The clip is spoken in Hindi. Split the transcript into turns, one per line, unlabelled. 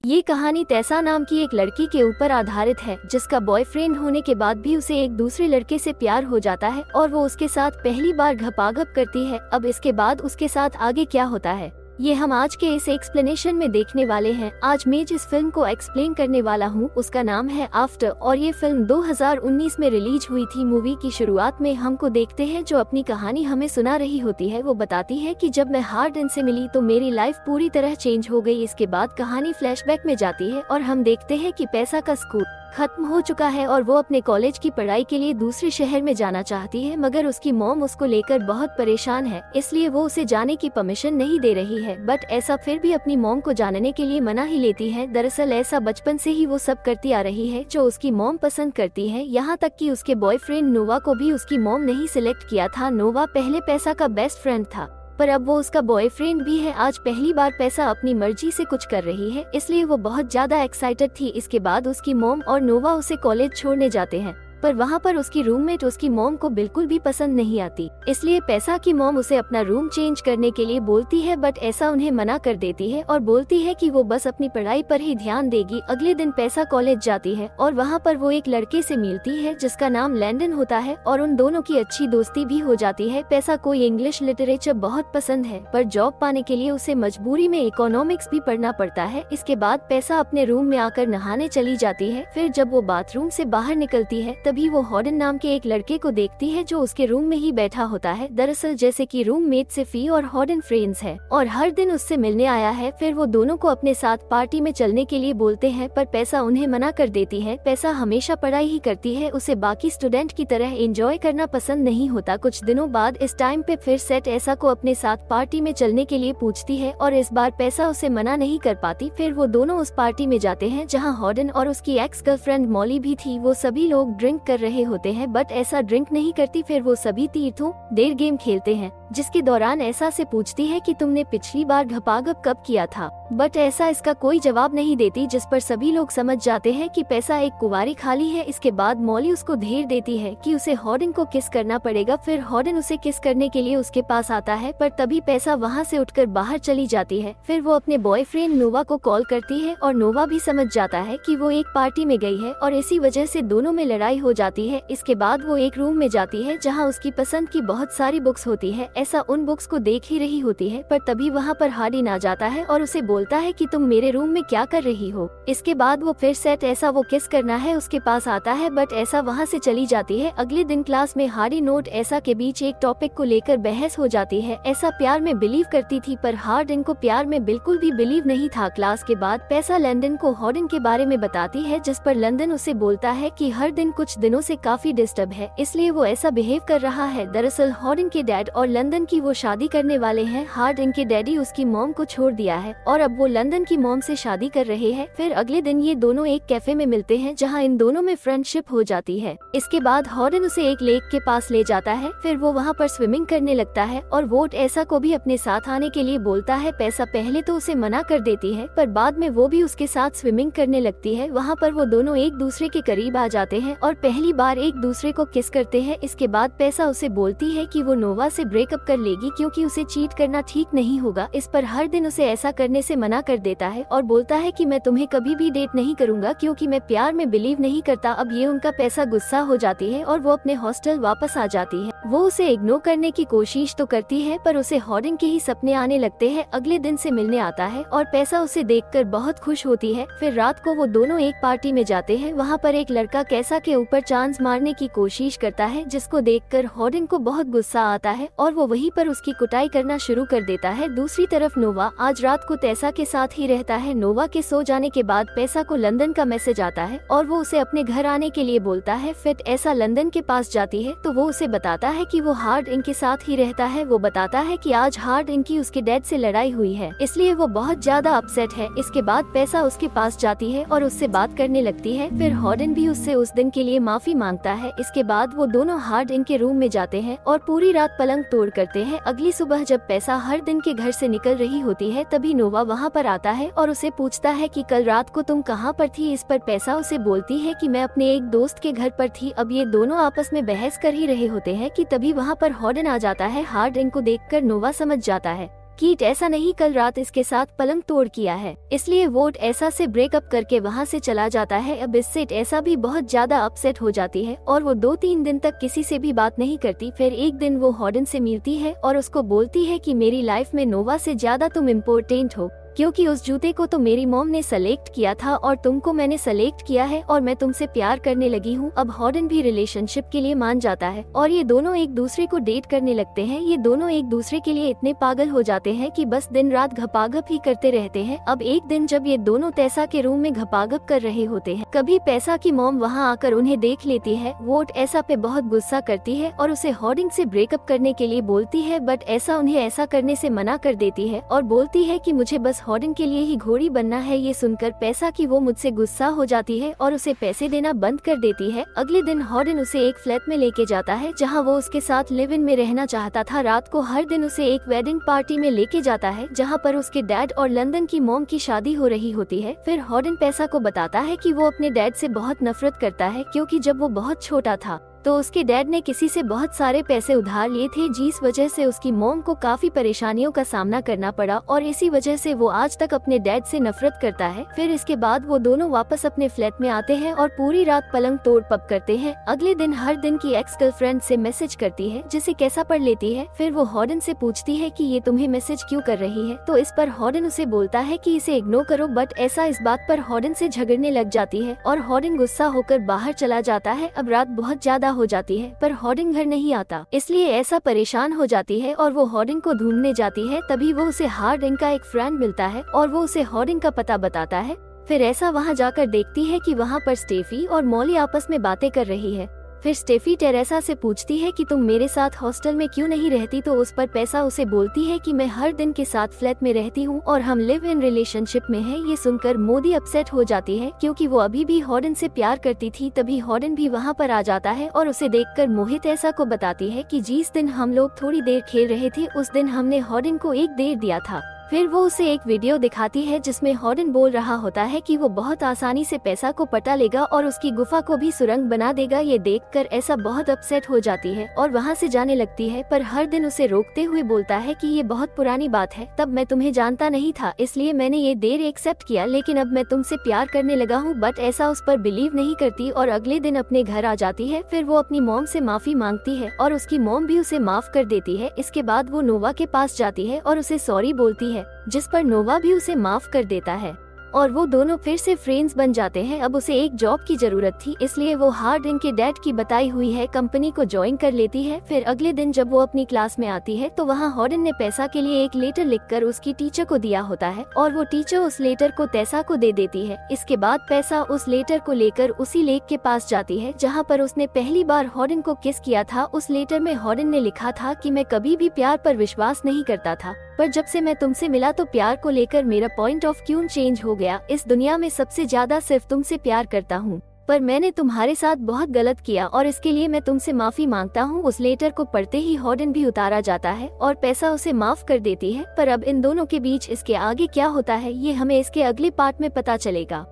ये कहानी तैसा नाम की एक लड़की के ऊपर आधारित है जिसका बॉयफ्रेंड होने के बाद भी उसे एक दूसरे लड़के से प्यार हो जाता है और वो उसके साथ पहली बार घपाघप करती है। अब इसके बाद उसके साथ आगे क्या होता है ये हम आज के इस एक्सप्लेनेशन में देखने वाले हैं। आज मैं जिस फिल्म को एक्सप्लेन करने वाला हूँ उसका नाम है आफ्टर और ये फिल्म 2019 में रिलीज हुई थी। मूवी की शुरुआत में हमको देखते हैं जो अपनी कहानी हमें सुना रही होती है। वो बताती है कि जब मैं हार्डन से मिली तो मेरी लाइफ पूरी तरह चेंज हो गई। इसके बाद कहानी फ्लैशबैक में जाती है और हम देखते हैं कि पैसा का स्कूल खत्म हो चुका है और वो अपने कॉलेज की पढ़ाई के लिए दूसरे शहर में जाना चाहती है, मगर उसकी मॉम उसको लेकर बहुत परेशान है, इसलिए वो उसे जाने की परमिशन नहीं दे रही है। बट ऐसा फिर भी अपनी मॉम को जानने के लिए मना ही लेती है। दरअसल ऐसा बचपन से ही वो सब करती आ रही है जो उसकी मॉम पसंद करती है, यहाँ तक कि उसके बॉयफ्रेंड नोवा को भी उसकी मॉम ने ही सिलेक्ट किया था। नोवा पहले पैसा का बेस्ट फ्रेंड था पर अब वो उसका बॉयफ्रेंड भी है। आज पहली बार पैसा अपनी मर्जी से कुछ कर रही है, इसलिए वो बहुत ज्यादा एक्साइटेड थी। इसके बाद उसकी मॉम और नोवा उसे कॉलेज छोड़ने जाते हैं, पर वहाँ पर उसकी रूममेट उसकी मॉम को बिल्कुल भी पसंद नहीं आती, इसलिए पैसा की मॉम उसे अपना रूम चेंज करने के लिए बोलती है, बट ऐसा उन्हें मना कर देती है और बोलती है कि वो बस अपनी पढ़ाई पर ही ध्यान देगी। अगले दिन पैसा कॉलेज जाती है और वहाँ पर वो एक लड़के से मिलती है जिसका नाम लैंडन होता है और उन दोनों की अच्छी दोस्ती भी हो जाती है। पैसा को इंग्लिश लिटरेचर बहुत पसंद है, पर जॉब पाने के लिए उसे मजबूरी में इकोनॉमिक्स भी पढ़ना पड़ता है। इसके बाद पैसा अपने रूम में आकर नहाने चली जाती है। फिर जब वो बाथरूम से बाहर निकलती है तभी वो हॉर्डन नाम के एक लड़के को देखती है जो उसके रूम में ही बैठा होता है। दरअसल जैसे कि रूममेट से फी और हॉर्डन फ्रेंड्स है और हर दिन उससे मिलने आया है। फिर वो दोनों को अपने साथ पार्टी में चलने के लिए बोलते हैं, पर पैसा उन्हें मना कर देती है। पैसा हमेशा पढ़ाई ही करती है, उसे बाकी स्टूडेंट की तरह एंजॉय करना पसंद नहीं होता। कुछ दिनों बाद इस टाइम पे फिर सेट ऐसा को अपने साथ पार्टी में चलने के लिए पूछती है और इस बार पैसा उसे मना नहीं कर पाती। फिर वो दोनों उस पार्टी में जाते हैं जहाँ हॉर्डन और उसकी एक्स गर्लफ्रेंड मॉली भी थी। वो सभी लोग ड्रिंक कर रहे होते हैं, बट ऐसा ड्रिंक नहीं करती। फिर वो सभी तीर्थों देर गेम खेलते हैं, जिसके दौरान ऐसा से पूछती है कि तुमने पिछली बार घपाघप कब किया था, बट ऐसा इसका कोई जवाब नहीं देती, जिस पर सभी लोग समझ जाते हैं कि पैसा एक कुंवारी खाली है। इसके बाद मॉली उसको धेर देती है कि उसे हॉर्डन को किस करना पड़ेगा। फिर हॉर्डन उसे किस करने के लिए उसके पास आता है, पर तभी पैसा वहाँ से उठकर बाहर चली जाती है। फिर वो अपने बॉयफ्रेंड नोवा को कॉल करती है और नोवा भी समझ जाता है कि वो एक पार्टी में गई है और इसी वजह से दोनों में लड़ाई हो जाती है। इसके बाद वो एक रूम में जाती है जहाँ उसकी पसंद की बहुत सारी बुक्स होती है। ऐसा उन बुक्स को देख ही रही होती है, पर तभी वहाँ पर हार्डन आ जाता है और उसे बोलता है कि तुम मेरे रूम में क्या कर रही हो। इसके बाद वो फिर सेट ऐसा वो किस करना है उसके पास आता है, बट ऐसा वहाँ से चली जाती है। अगले दिन क्लास में हार्डन नोट ऐसा के बीच एक टॉपिक को लेकर बहस हो जाती है। ऐसा प्यार में बिलीव करती थी पर हार्डन को प्यार में बिल्कुल भी बिलीव नहीं था। क्लास के बाद पैसा लंदन को हॉर्डन के बारे में बताती है, जिस पर लंदन उसे बोलता है कि हर दिन कुछ दिनों से काफी डिस्टर्ब है, इसलिए वो ऐसा बिहेव कर रहा है। दरअसल हॉर्डन के डैड और लंदन की वो शादी करने वाले हैं। हार्डन के डैडी उसकी मॉम को छोड़ दिया है और अब वो लंदन की मॉम से शादी कर रहे हैं। फिर अगले दिन ये दोनों एक कैफे में मिलते हैं जहाँ इन दोनों में फ्रेंडशिप हो जाती है। इसके बाद हॉर्डन उसे एक लेक के पास ले जाता है, फिर वो वहाँ पर स्विमिंग करने लगता है और वोट ऐसा को भी अपने साथ आने के लिए बोलता है। पैसा पहले तो उसे मना कर देती है, पर बाद में वो भी उसके साथ स्विमिंग करने लगती है। वहाँ पर वो दोनों एक दूसरे के करीब आ जाते हैं और पहली बार एक दूसरे को किस करते हैं। इसके बाद पैसा उसे बोलती है कि वो नोवा से ब्रेकअप कर लेगी क्योंकि उसे चीट करना ठीक नहीं होगा। इस पर हर दिन उसे ऐसा करने से मना कर देता है और बोलता है कि मैं तुम्हें कभी भी डेट नहीं करूंगा क्योंकि मैं प्यार में बिलीव नहीं करता। अब ये उनका पैसा गुस्सा हो जाती है और वो अपने हॉस्टल वापस आ जाती है। वो उसे इग्नोर करने की कोशिश तो करती है पर उसे हॉर्डन के ही सपने आने लगते हैं। अगले दिन से मिलने आता है और पैसा उसे देखकर बहुत खुश होती है। फिर रात को वो दोनों एक पार्टी में जाते हैं। वहाँ पर एक लड़का कैसा के ऊपर चांस मारने की कोशिश करता है, जिसको देखकर हॉर्डन को बहुत गुस्सा आता है और वो वहीं पर उसकी कुटाई करना शुरू कर देता है। दूसरी तरफ नोवा आज रात को पैसा के साथ ही रहता है। नोवा के सो जाने के बाद पैसा को लंदन का मैसेज आता है और वो उसे अपने घर आने के लिए बोलता है। फिर ऐसा लंदन के पास जाती है तो वो उसे बताता है कि वो हार्ड इनके साथ ही रहता है। वो बताता है कि आज हार्ड इनकी उसके डैड से लड़ाई हुई है, इसलिए वो बहुत ज्यादा अपसेट है। इसके बाद पैसा उसके पास जाती है और उससे बात करने लगती है। फिर हॉर्डन भी उससे उस दिन के लिए माफी मांगता है। इसके बाद वो दोनों हार्ड इनके रूम में जाते हैं और पूरी रात पलंग तोड़ करते हैं। अगली सुबह जब पैसा हर दिन के घर से निकल रही होती है तभी नोवा वहाँ पर आता है और उसे पूछता है कि कल रात को तुम कहाँ पर थी। इस पर पैसा उसे बोलती है कि मैं अपने एक दोस्त के घर पर थी। अब ये दोनों आपस में बहस कर ही रहे होते हैं कि तभी वहाँ पर हॉर्डन आ जाता है। हार्ड इनको देखकर नोवा समझ जाता है कीट ऐसा नहीं कल रात इसके साथ पलंग तोड़ किया है, इसलिए वोट ऐसा से ब्रेकअप करके वहाँ से चला जाता है। अब इससे ऐसा भी बहुत ज्यादा अपसेट हो जाती है और वो 2-3 दिन तक किसी से भी बात नहीं करती। फिर एक दिन वो हॉर्डन से मिलती है और उसको बोलती है कि मेरी लाइफ में नोवा से ज्यादा तुम इम्पोर्टेंट हो, क्योंकि उस जूते को तो मेरी मॉम ने सेलेक्ट किया था और तुमको मैंने सेलेक्ट किया है और मैं तुमसे प्यार करने लगी हूँ। अब हॉर्डन भी रिलेशनशिप के लिए मान जाता है और ये दोनों एक दूसरे को डेट करने लगते हैं। ये दोनों एक दूसरे के लिए इतने पागल हो जाते हैं कि बस दिन रात घपाघप ही करते रहते हैं। अब एक दिन जब ये दोनों पैसा के रूम में घपाघप कर रहे होते हैं, कभी पैसा की मॉम वहाँ आकर उन्हें देख लेती है। वोट ऐसा पे बहुत गुस्सा करती है और उसे हॉर्डन से ब्रेकअप करने के लिए बोलती है, बट ऐसा उन्हें ऐसा करने से मना कर देती है और बोलती है कि मुझे बस हॉर्डन के लिए ही घोड़ी बनना है। ये सुनकर पैसा की वो मुझसे गुस्सा हो जाती है और उसे पैसे देना बंद कर देती है। अगले दिन हॉर्डन उसे एक फ्लैट में लेके जाता है जहां वो उसके साथ लिव इन में रहना चाहता था। रात को हर दिन उसे एक वेडिंग पार्टी में लेके जाता है जहां पर उसके डैड और लंदन की मॉम की शादी हो रही होती है। फिर हॉर्डन पैसा को बताता है कि वो अपने डैड से बहुत नफरत करता है, क्योंकि जब वो बहुत छोटा था तो उसके डैड ने किसी से बहुत सारे पैसे उधार लिए थे, जिस वजह से उसकी मॉम को काफी परेशानियों का सामना करना पड़ा और इसी वजह से वो आज तक अपने डैड से नफरत करता है। फिर इसके बाद वो दोनों वापस अपने फ्लैट में आते हैं और पूरी रात पलंग तोड़ पप करते हैं। अगले दिन हर दिन की एक्स गर्लफ्रेंड से मैसेज करती है, जिसे कैसा पढ़ लेती है। फिर वो हॉर्डन से पूछती है कि ये तुम्हें मैसेज क्यों कर रही है, तो इस पर हॉर्डन उसे बोलता है कि इसे इग्नोर करो, बट ऐसा इस बात पर हॉर्डन से झगड़ने लग जाती है और हॉर्डन गुस्सा होकर बाहर चला जाता है। अब रात बहुत ज्यादा हो जाती है पर हॉर्डन घर नहीं आता, इसलिए ऐसा परेशान हो जाती है और वो हॉर्डन को ढूंढने जाती है। तभी वो उसे हॉर्डन का एक फ्रेंड मिलता है और वो उसे हॉर्डन का पता बताता है। फिर ऐसा वहाँ जाकर देखती है कि वहाँ पर स्टेफी और मॉली आपस में बातें कर रही है। फिर स्टेफी टेरेसा से पूछती है कि तुम मेरे साथ हॉस्टल में क्यों नहीं रहती, तो उस पर पैसा उसे बोलती है कि मैं हर दिन के साथ फ्लैट में रहती हूँ और हम लिव इन रिलेशनशिप में हैं। ये सुनकर मोदी अपसेट हो जाती है, क्योंकि वो अभी भी हॉर्डन से प्यार करती थी। तभी हॉर्डन भी वहाँ पर आ जाता है और उसे देखकर मोहित ऐसा को बताती है कि जिस दिन हम लोग थोड़ी देर खेल रहे थे उस दिन हमने हॉर्डन को एक देर दिया था। फिर वो उसे एक वीडियो दिखाती है जिसमें हॉर्डन बोल रहा होता है कि वो बहुत आसानी से पैसा को पटा लेगा और उसकी गुफा को भी सुरंग बना देगा। ये देखकर ऐसा बहुत अपसेट हो जाती है और वहाँ से जाने लगती है, पर हर दिन उसे रोकते हुए बोलता है कि ये बहुत पुरानी बात है, तब मैं तुम्हें जानता नहीं था इसलिए मैंने ये देर एक्सेप्ट किया, लेकिन अब मैं तुमसे प्यार करने लगा हूँ। बट ऐसा उस पर बिलीव नहीं करती और अगले दिन अपने घर आ जाती है। फिर वो अपनी मॉम से माफी मांगती है और उसकी मॉम भी उसे माफ कर देती है। इसके बाद वो नोवा के पास जाती है और उसे सॉरी बोलती है, जिस पर नोवा भी उसे माफ कर देता है और वो दोनों फिर से फ्रेंड्स बन जाते हैं। अब उसे एक जॉब की जरूरत थी, इसलिए वो हॉर्डन के डैड की बताई हुई है कंपनी को ज्वाइन कर लेती है। फिर अगले दिन जब वो अपनी क्लास में आती है तो वहाँ हॉर्डन ने पैसा के लिए एक लेटर लिखकर उसकी टीचर को दिया होता है और वो टीचर उस लेटर को पैसा को दे देती है। इसके बाद पैसा उस लेटर को लेकर उसी लेक के पास जाती है जहाँ पर उसने पहली बार हॉर्डन को किस किया था। उस लेटर में हॉर्डन ने लिखा था कि मैं कभी भी प्यार पर विश्वास नहीं करता था, पर जब से मैं तुमसे मिला तो प्यार को लेकर मेरा पॉइंट ऑफ व्यू चेंज हो गया। इस दुनिया में सबसे ज्यादा सिर्फ तुमसे प्यार करता हूँ, पर मैंने तुम्हारे साथ बहुत गलत किया और इसके लिए मैं तुमसे माफी मांगता हूँ। उस लेटर को पढ़ते ही हॉर्डन भी उतारा जाता है और पैसा उसे माफ कर देती है। पर अब इन दोनों के बीच इसके आगे क्या होता है ये हमें इसके अगले पार्ट में पता चलेगा।